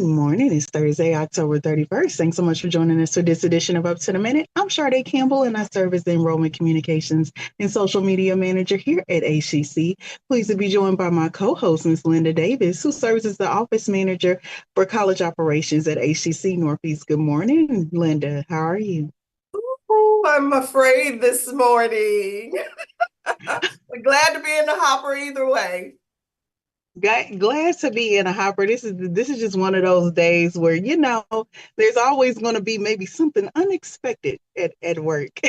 morning. It's Thursday, October 31st. Thanks so much for joining us for this edition of Up to the Minute. I'm Sade Campbell, and I serve as the Enrollment Communications and Social Media Manager here at HCC. Pleased to be joined by my co-host, Ms. Linda Davis, who serves as the Office Manager for College Operations at HCC Northeast. Good morning, Linda. How are you? Oh, I'm afraid this morning. We're glad to be in the hopper either way. Glad to be in a hopper. This is just one of those days where there's always going to be maybe something unexpected at work.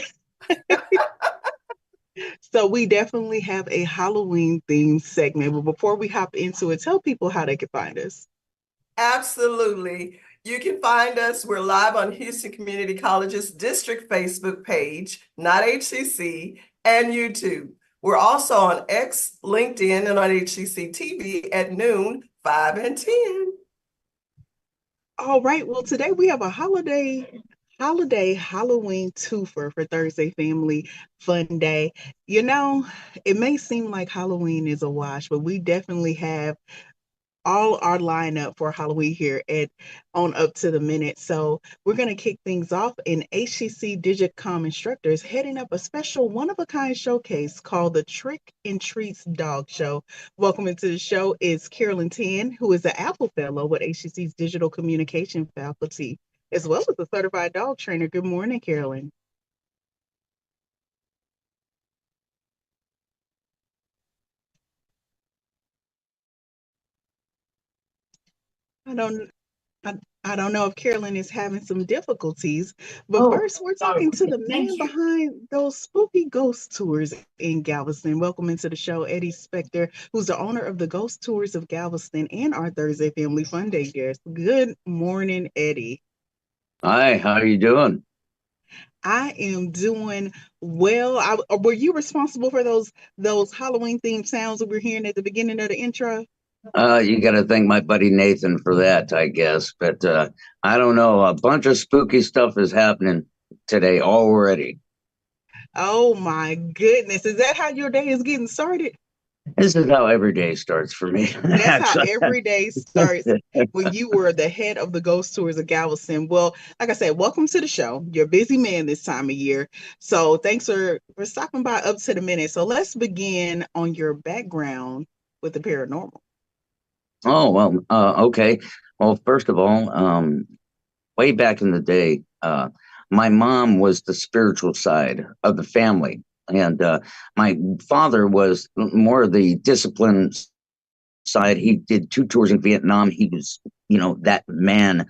So we definitely have a Halloween themed segment. But before we hop into it, tell people how they can find us. Absolutely. You can find us. We're live on Houston Community College's district Facebook page, not HCC, and YouTube. We're also on X, LinkedIn, and on HCCTV at noon, 5 and 10. All right. Well, today we have a holiday Halloween twofer for Thursday Family Fun Day. It may seem like Halloween is a wash, but we definitely have all our lineup for Halloween here at on Up to the Minute. So we're going to kick things off, in HCC DigiCom instructors heading up a special one-of-a-kind showcase called the Trick and Treats Dog Show. Welcome into the show is Carolyn, who is an Apple Fellow with HCC's Digital Communication Faculty, as well as a certified dog trainer. Good morning, Carolyn. I don't I, I don't know if Carolyn is having some difficulties, but Oh, first we're sorry. talking to the man Thank you. behind those spooky ghost tours in Galveston. Welcome into the show, Eddy Specter, who's the owner of the Ghost Tours of Galveston and our Thursday Family Fun Day guest. Good morning, Eddy. Hi, how are you doing? I am doing well. Were you responsible for those Halloween themed sounds that we're hearing at the beginning of the intro? You got to thank my buddy Nathan for that, I guess. But I don't know. A bunch of spooky stuff is happening today already. Oh my goodness. Is that how your day is getting started? This is how every day starts for me, That's how actually. every day starts when you were the head of the Ghost Tours of Galveston. Well, like I said, welcome to the show. You're a busy man this time of year. So thanks for stopping by Up to the Minute. So let's begin on your background with the paranormal. Oh, well, okay. Well, first of all, way back in the day, my mom was the spiritual side of the family. And my father was more of the discipline side. He did 2 tours in Vietnam. He was, that man.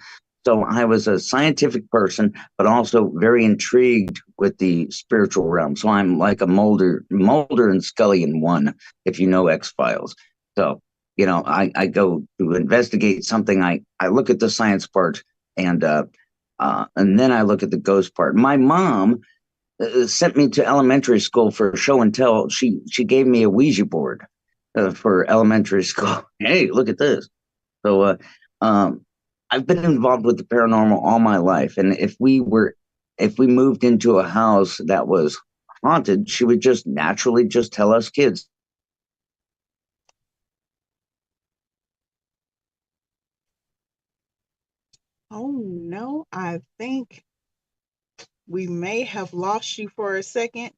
So I was a scientific person, but also very intrigued with the spiritual realm. So I'm like a Mulder and Scully in one, if you know X-Files. So, I go to investigate something. I look at the science part, and then I look at the ghost part. My mom sent me to elementary school for show and tell. She gave me a Ouija board for elementary school. Hey, look at this. So I've been involved with the paranormal all my life, and if we moved into a house that was haunted, she would just naturally just tell us kids. Oh no, I think we may have lost you for a second.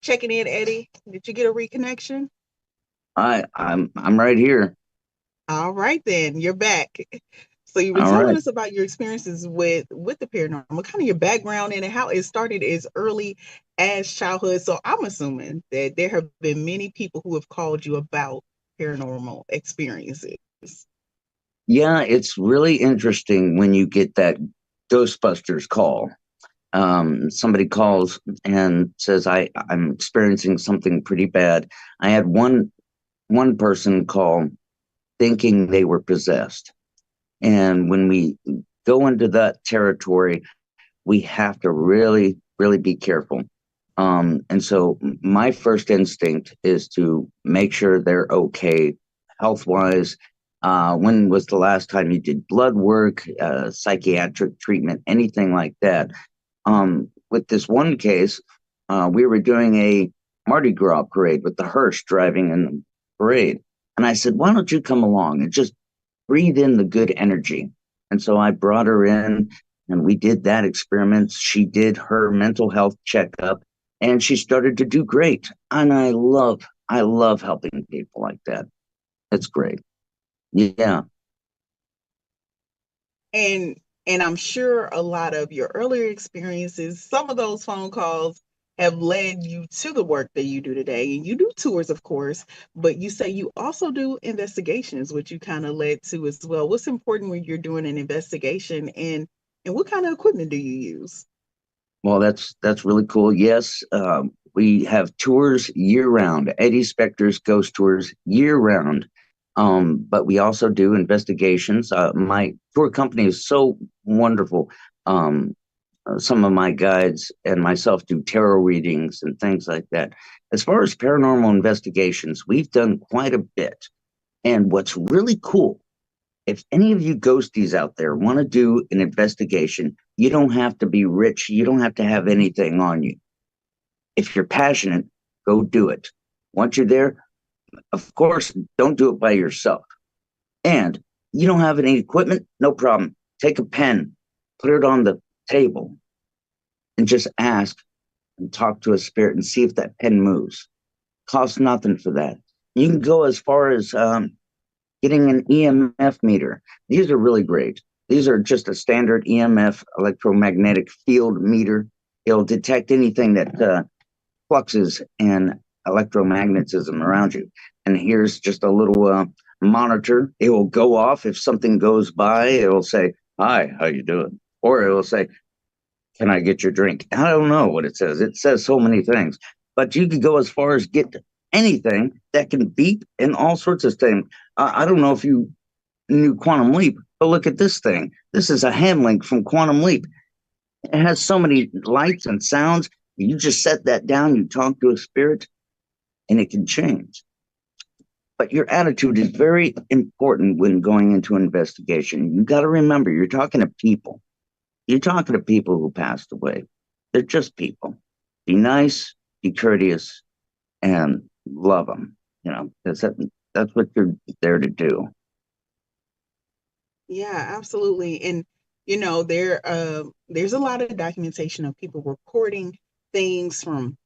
Checking in, Eddy. Did you get a reconnection? I'm right here. All right, then you're back. So you were All telling right. us about your experiences with the paranormal, kind of your background in it, how it started as early as childhood. So I'm assuming that there have been many people who have called you about paranormal experiences. Yeah, it's really interesting when you get that Ghostbusters call. Somebody calls and says, I'm experiencing something pretty bad. I had one person call thinking they were possessed. And when we go into that territory, we have to really, really be careful. And so my first instinct is to make sure they're okay health wise. When was the last time you did blood work, psychiatric treatment, anything like that? With this one case, we were doing a Mardi Gras parade with the hearse driving in the parade. And I said, why don't you come along and just breathe in the good energy? And so I brought her in and we did that experiment. She did her mental health checkup and she started to do great. And I love helping people like that. It's great. Yeah. And I'm sure a lot of your earlier experiences, some of those phone calls have led you to the work that you do today. And you do tours, of course, but you say you also do investigations, which you kind of led to as well. What's important when you're doing an investigation, and what kind of equipment do you use? Well, that's really cool. Yes, we have tours year round. Eddy Specter's Ghost Tours year round. But we also do investigations. My tour company is so wonderful. Some of my guides and myself do tarot readings and things like that. As far as paranormal investigations, we've done quite a bit. And what's really cool, if any of you ghosties out there want to do an investigation, you don't have to be rich. You don't have to have anything on you. If you're passionate, go do it. Once you're there, of course, don't do it by yourself. And you don't have any equipment, no problem. Take a pen, put it on the table, and just ask and talk to a spirit and see if that pen moves. Costs nothing for that. You can go as far as getting an EMF meter. These are really great. These are just a standard EMF electromagnetic field meter. It'll detect anything that fluxes and electromagnetism around you. And here's just a little monitor. It will go off if something goes by. It will say, "Hi, how you doing?" Or it will say, "Can I get your drink?" I don't know what it says. It says so many things. But you could go as far as get anything that can beep and all sorts of things. I don't know if you knew Quantum Leap, but look at this thing. This is a ham link from Quantum Leap. It has so many lights and sounds. You just set that down, you talk to a spirit, and it can change. But your attitude is very important when going into an investigation. You got to remember, you're talking to people. You're talking to people who passed away. They're just people. Be nice, be courteous, and love them. You know, that's what you're there to do. Yeah, absolutely. And there's a lot of documentation of people reporting things from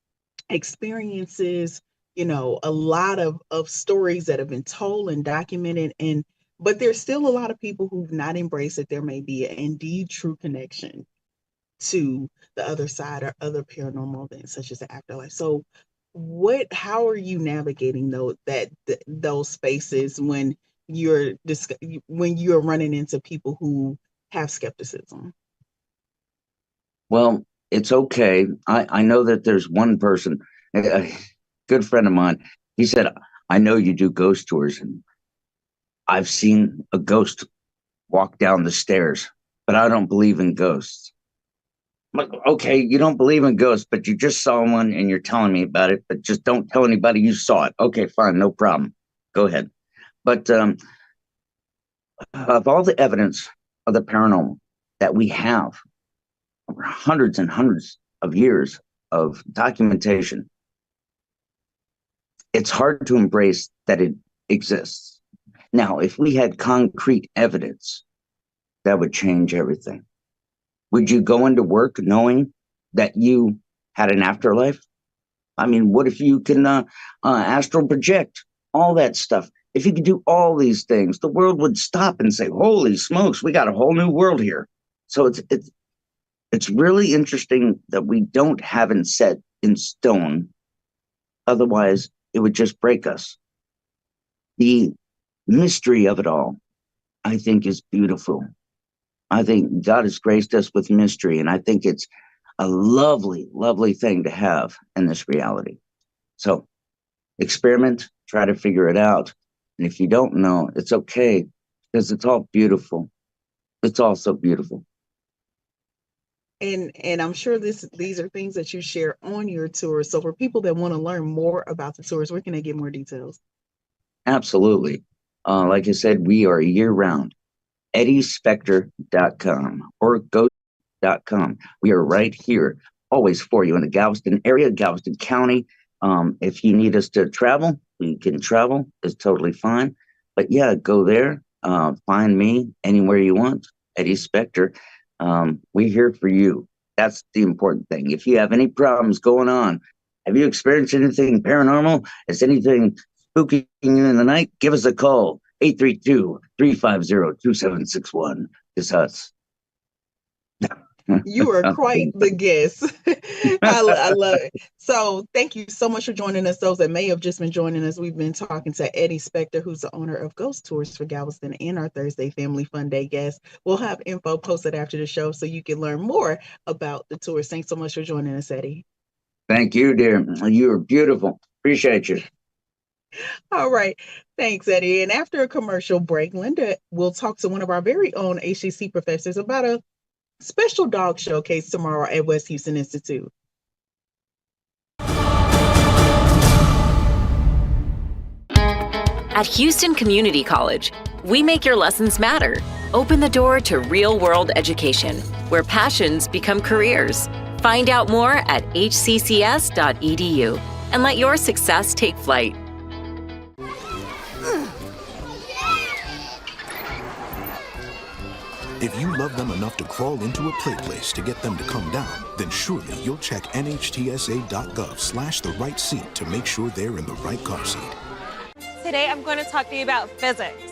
experiences, a lot of stories that have been told and documented, and but there's still a lot of people who've not embraced that there may be an indeed true connection to the other side or other paranormal events such as the afterlife. So how are you navigating those spaces when when you're running into people who have skepticism? Well, it's okay. I know that there's one person, a good friend of mine, he said, "I know you do ghost tours, and I've seen a ghost walk down the stairs, but I don't believe in ghosts." I'm like, "Okay, you don't believe in ghosts, but you just saw one and you're telling me about it, but just don't tell anybody you saw it." Okay, fine, no problem. Go ahead. But of all the evidence of the paranormal that we have over hundreds and hundreds of years of documentation, it's hard to embrace that it exists. Now, if we had concrete evidence, that would change everything. Would you go into work knowing that you had an afterlife? I mean, what if you can astral project, all that stuff? If you could do all these things, the world would stop and say, "Holy smokes, we got a whole new world here." So it's really interesting that we don't have it set in stone. Otherwise, it would just break us. The mystery of it all, I think, is beautiful. I think God has graced us with mystery, and I think it's a lovely, lovely thing to have in this reality. So experiment, try to figure it out. And if you don't know, it's okay, because it's all beautiful. It's all so beautiful. And I'm sure these are things that you share on your tours. So for people that want to learn more about the tours, where can they get more details? Absolutely. Like I said, we are year round. EddySpecter.com or Ghost.com. We are right here, always for you in the Galveston area, Galveston County. If you need us to travel, we can travel. It's totally fine. But yeah, go there. Find me anywhere you want, Eddy Specter. We're here for you. That's the important thing. If you have any problems going on, have you experienced anything paranormal? Is anything spooking you in the night? Give us a call. 832-350-2761. It's us. You are quite the guest. I love it. So thank you so much for joining us. Those that may have just been joining us, we've been talking to Eddy Specter, who's the owner of Ghost Tours for Galveston, and our Thursday Family Fun Day guest. We'll have info posted after the show so you can learn more about the tours. Thanks so much for joining us, Eddy. Thank you, dear. You are beautiful. Appreciate you. All right. Thanks, Eddy. And after a commercial break, Linda will talk to one of our very own HCC professors about a special dog showcase tomorrow at West Houston Institute. At Houston Community College, we make your lessons matter. Open the door to real-world education, where passions become careers. Find out more at hccs.edu and let your success take flight. If you love them enough to crawl into a play place to get them to come down, then surely you'll check nhtsa.gov/the right seat to make sure they're in the right car seat. Today I'm going to talk to you about physics.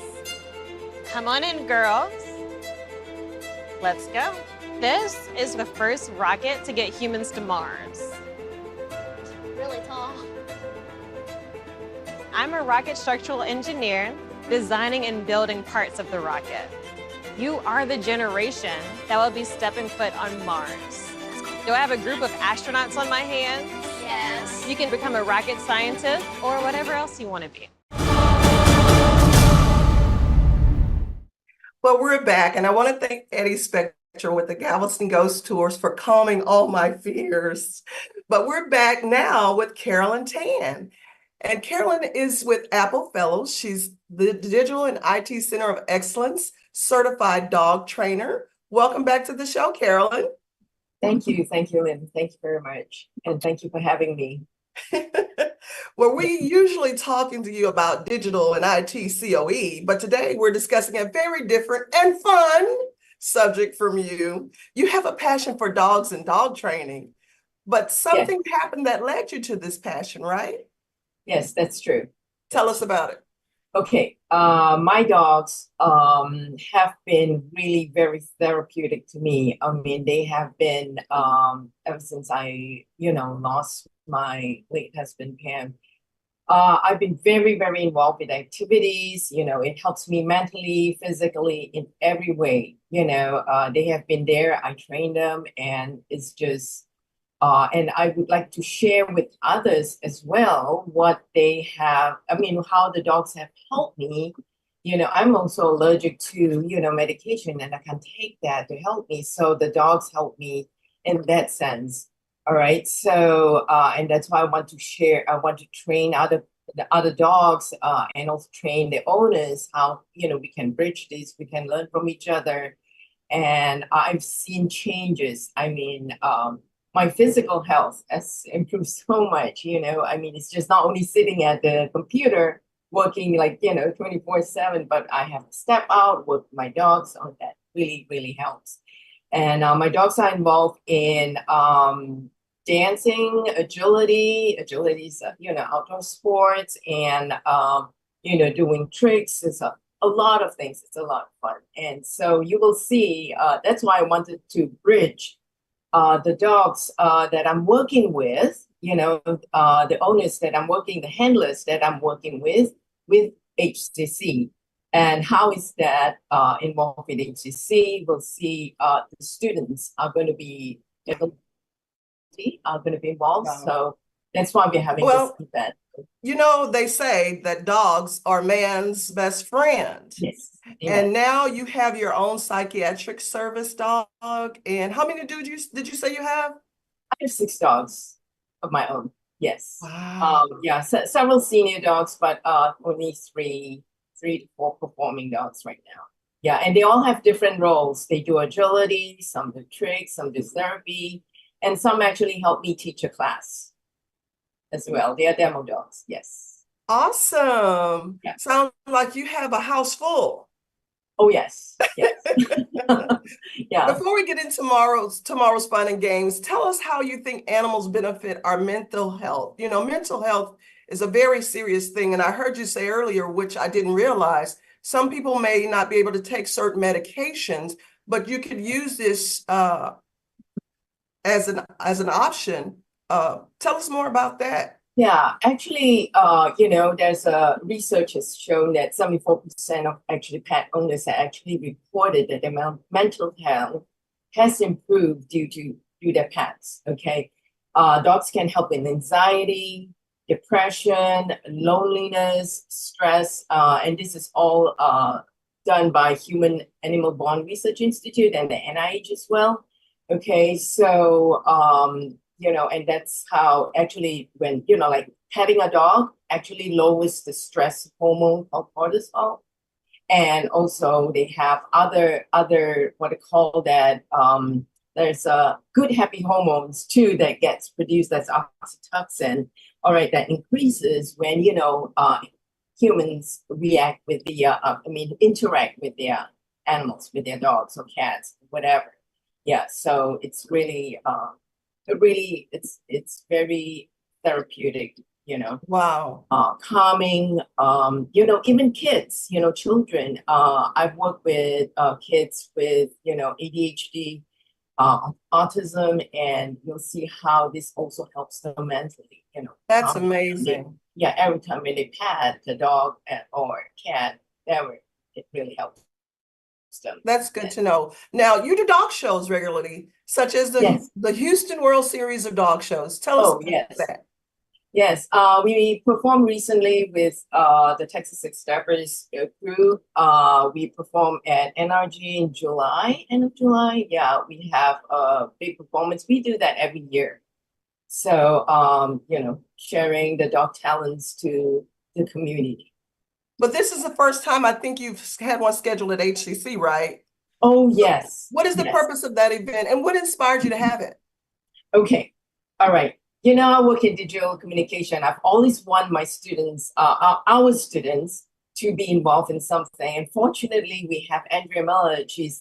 Come on in, girls. Let's go. This is the first rocket to get humans to Mars. Really tall. I'm a rocket structural engineer, designing and building parts of the rocket. You are the generation that will be stepping foot on Mars. Do I have a group of astronauts on my hands? Yes. You can become a rocket scientist or whatever else you want to be. Well, we're back, and I want to thank Eddy Specter with the Galveston Ghost Tours for calming all my fears. But we're back now with Carolyn Tan. And Carolyn is with Apple Fellows. She's the Digital and IT Center of Excellence certified dog trainer. Welcome back to the show, Carolyn. Thank you, Lynn. Thank you very much. And thank you for having me. Well, we usually talking to you about digital and IT COE, but today we're discussing a very different and fun subject from you. You have a passion for dogs and dog training, but something happened that led you to this passion, right? Yes, that's true. Tell us about it. Okay, my dogs have been really very therapeutic to me. I mean, they have been ever since I, lost my late husband, Pam. I've been very, very involved with activities. It helps me mentally, physically, in every way. They have been there. I train them, and it's just, and I would like to share with others as well what they have. I mean, how the dogs have helped me. I'm also allergic to, medication, and I can take that to help me. So the dogs help me in that sense. All right. So, and that's why I want to share. I want to train the other dogs and also train the owners how, we can bridge this, we can learn from each other. And I've seen changes. I mean, my physical health has improved so much, I mean, it's just not only sitting at the computer working 24/7, but I have to step out with my dogs. So that really, really helps. And my dogs are involved in dancing, agility is, outdoor sports, and, doing tricks. It's a lot of things. It's a lot of fun. And so you will see, that's why I wanted to bridge the dogs that I'm working with, the owners that I'm working, the handlers that I'm working with HCC. And how is that involved with HCC? We'll see the students are going to be involved. Wow. So that's why we're having this event. They say that dogs are man's best friend. Yes. And now you have your own psychiatric service dog. And how many did you say you have? I have 6 dogs of my own. Yes. Wow. Several senior dogs, but only 3 to 4 performing dogs right now. Yeah, and they all have different roles. They do agility, some do tricks, some do therapy, and some actually help me teach a class as well. They are demo dogs. Yes. Awesome. Yeah. Sounds like you have a house full. Oh, yes, yes. Yeah. Before we get into tomorrow's fun and games, tell us how you think animals benefit our mental health. You know, mental health is a very serious thing. And I heard you say earlier, which I didn't realize, some people may not be able to take certain medications, but you could use this as an option. Tell us more about that. Yeah, actually, there's research has shown that 74% of actually pet owners have actually reported that their mental health has improved due to their pets. Okay, dogs can help with anxiety, depression, loneliness, stress, and this is all done by Human Animal Bond Research Institute and the NIH as well. Okay, so and that's how actually when, like petting a dog actually lowers the stress hormone called cortisol. And also they have other what I call that, there's good happy hormones too that gets produced as oxytocin, all right, that increases when, humans react with the, interact with their animals, with their dogs or cats, whatever. Yeah, so it's really, it's very therapeutic, Wow. calming, even kids, children. I've worked with kids with, ADHD, autism, and you'll see how this also helps them mentally, That's amazing. Yeah, every time when they pet the dog or cat, it really helps them. That's good to know. Now, you do dog shows regularly, such as the Houston World Series of Dog Shows. Tell us about that. Yes, we performed recently with the Texas Exterpers crew. We performed at NRG in July, end of July. Yeah, we have a big performance. We do that every year. So, sharing the dog talents to the community. But this is the first time I think you've had one scheduled at HCC, right? Oh, yes. What is the purpose of that event and what inspired you to have it? Okay. All right. I work in digital communication. I've always wanted my students, our students, to be involved in something. And fortunately, we have Andrea Miller. She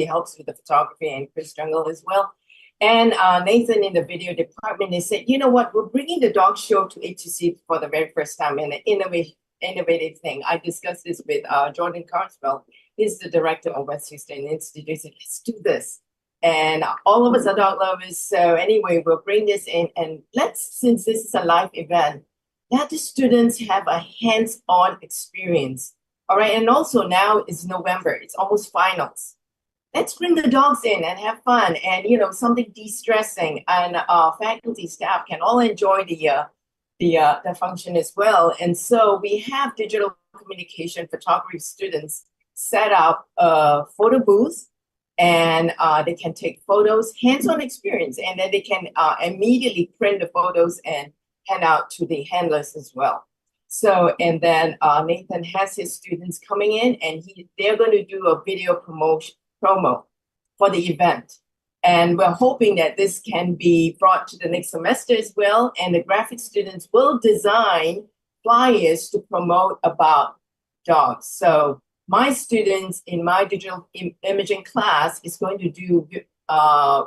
helps with the photography, and Chris Jungle as well. And Nathan in the video department, they said, you know what, we're bringing the dog show to HCC for the very first time, and an innovative thing. I discussed this with Jordan Carswell. He's the director of West Houston Institute. He said, let's do this. And all of us are dog lovers. So anyway, we'll bring this in, and since this is a live event, let the students have a hands-on experience. All right. And also now it's November. It's almost finals. Let's bring the dogs in and have fun, and something de-stressing, and faculty, staff can all enjoy the function as well. And so we have digital communication photography students set up a photo booth, and they can take photos, hands-on experience, and then they can immediately print the photos and hand out to the handlers as well. So, and then Nathan has his students coming in, and they're going to do a video promo for the event. And we're hoping that this can be brought to the next semester as well. And the graphic students will design flyers to promote about dogs. So my students in my digital imaging class is going to do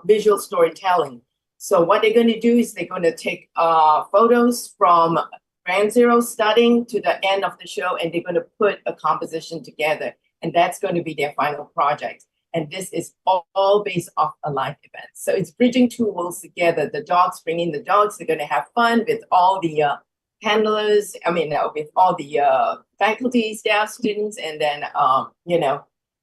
visual storytelling. So what they're going to do is they're going to take photos from Ground Zero starting to the end of the show, and they're going to put a composition together. And that's going to be their final project. And this is all based off a live event. So it's bridging two worlds together. The dogs, bringing the dogs, they're going to have fun with all the handlers, with all the faculty, staff, students, and then,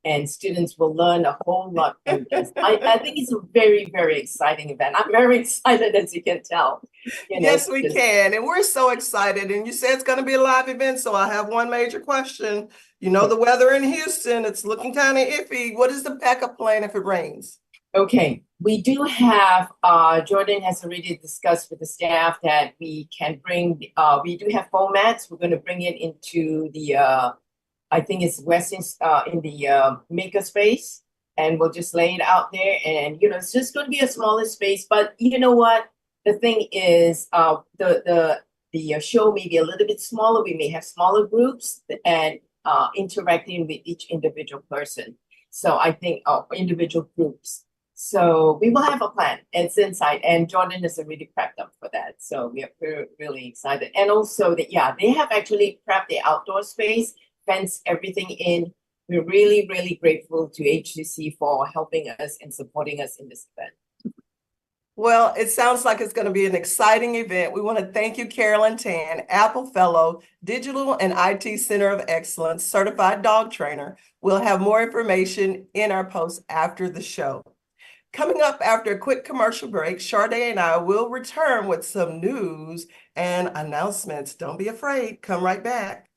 and students will learn a whole lot from this. I think it's a very, very exciting event. I'm very excited, as you can tell. Yes, we can. And we're so excited. And you said it's going to be a live event. So I have one major question. The weather in Houston, it's looking kind of iffy. What is the backup plan if it rains? Okay, we do have, Jordan has already discussed with the staff that we can bring, we do have foam mats. We're going to bring it into the, I think it's Western, in the maker space, and we'll just lay it out there. And, it's just going to be a smaller space. But you know what? The thing is, the show may be a little bit smaller. We may have smaller groups, and interacting with each individual person. So I think individual groups. So we will have a plan. It's inside, and Jordan is already prepped up for that. So we are really excited. And also that, yeah, they have actually prepped the outdoor space, fenced everything in. We're really, really grateful to HCC for helping us and supporting us in this event. Well, it sounds like it's going to be an exciting event. We want to thank you, Carolyn Tan, Apple Fellow, Digital and IT Center of Excellence, Certified Dog Trainer. We'll have more information in our post after the show. Coming up after a quick commercial break, Sade and I will return with some news and announcements. Don't be afraid. Come right back.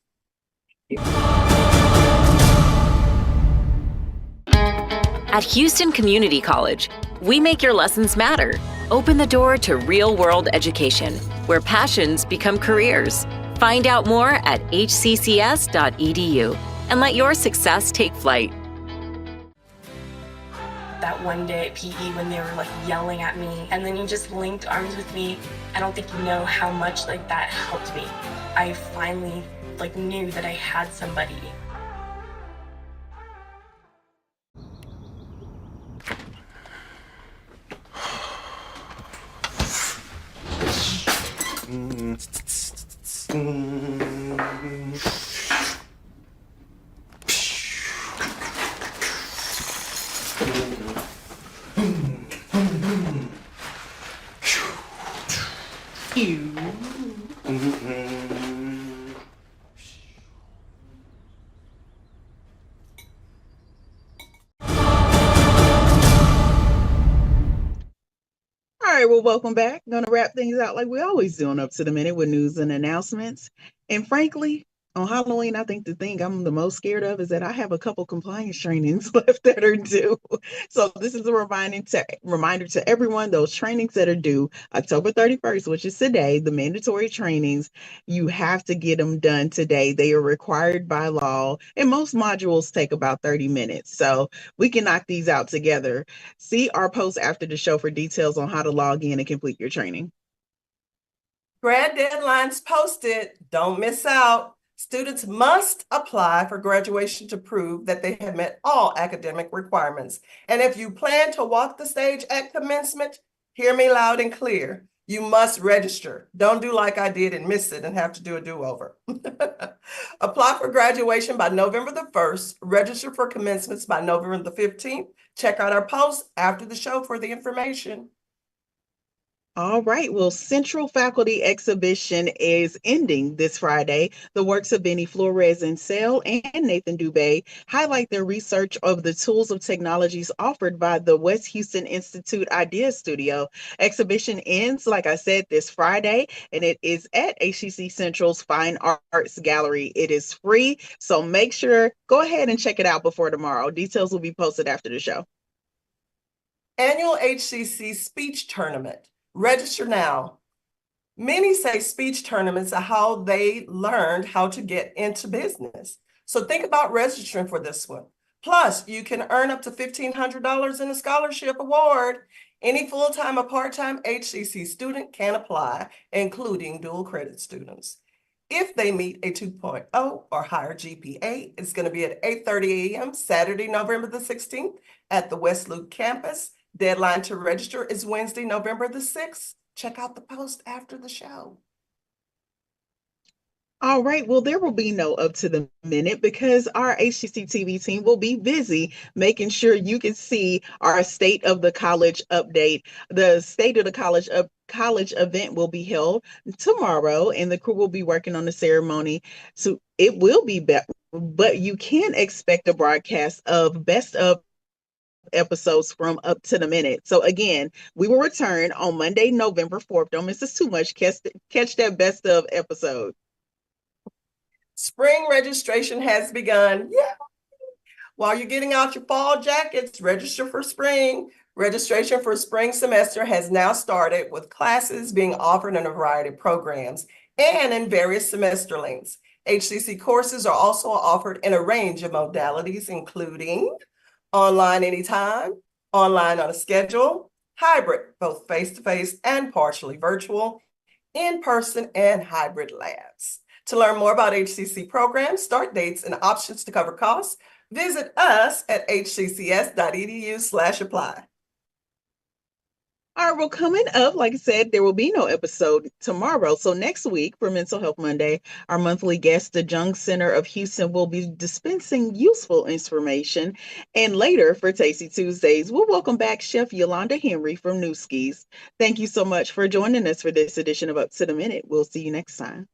At Houston Community College, we make your lessons matter. Open the door to real-world education, where passions become careers. Find out more at hccs.edu and let your success take flight. That one day at PE when they were like yelling at me, and then you just linked arms with me. I don't think you know how much like that helped me. I finally like knew that I had somebody. All right, well, welcome back. Going to wrap things out like we always do on Up to the Minute with news and announcements. And frankly, on Halloween, I think the thing I'm the most scared of is that I have a couple compliance trainings left that are due. So this is a reminder to everyone, those trainings that are due October 31st, which is today, the mandatory trainings, you have to get them done today. They are required by law, and most modules take about 30 minutes. So we can knock these out together. See our post after the show for details on how to log in and complete your training. Grad deadlines posted. Don't miss out. Students must apply for graduation to prove that they have met all academic requirements. And if you plan to walk the stage at commencement, hear me loud and clear. You must register. Don't do like I did and miss it and have to do a do-over. Apply for graduation by November the 1st. Register for commencements by November the 15th. Check out our post after the show for the information. All right. Well, Central Faculty Exhibition is ending this Friday. The works of Benny Flores and Sale and Nathan Dubé highlight their research of the tools of technologies offered by the West Houston Institute Idea Studio. Exhibition ends, like I said, this Friday, and it is at HCC Central's Fine Arts Gallery. It is free, so make sure, go ahead and check it out before tomorrow. Details will be posted after the show. Annual HCC Speech Tournament. Register now. Many say speech tournaments are how they learned how to get into business. So think about registering for this one. Plus, you can earn up to $1,500 in a scholarship award. Any full-time or part-time HCC student can apply, including dual credit students. If they meet a 2.0 or higher GPA, it's going to be at 8:30 a.m. Saturday, November the 16th at the West Loop campus. Deadline to register is Wednesday, November the 6th. Check out the post after the show. All right. Well, there will be no Up to the Minute because our HCCTV team will be busy making sure you can see our State of the College update. The State of the College event will be held tomorrow, and the crew will be working on the ceremony. So it will be but you can expect a broadcast of best of episodes from Up to the Minute. So again, we will return on Monday, November 4th. Don't miss us too much. Catch that best of episode. Spring registration has begun. Yeah. While you're getting out your fall jackets, register for spring. Registration for spring semester has now started, with classes being offered in a variety of programs and in various semester lengths. HCC courses are also offered in a range of modalities, including online anytime, online on a schedule, hybrid, both face-to-face and partially virtual, in-person and hybrid labs. To learn more about HCC programs, start dates, and options to cover costs, visit us at hccs.edu/apply. All right, well, coming up, like I said, there will be no episode tomorrow. So next week for Mental Health Monday, our monthly guest, the Jung Center of Houston, will be dispensing useful information. And later for Tasty Tuesdays, we'll welcome back Chef Yolanda Henry from Newski's. Thank you so much for joining us for this edition of Up to the Minute. We'll see you next time.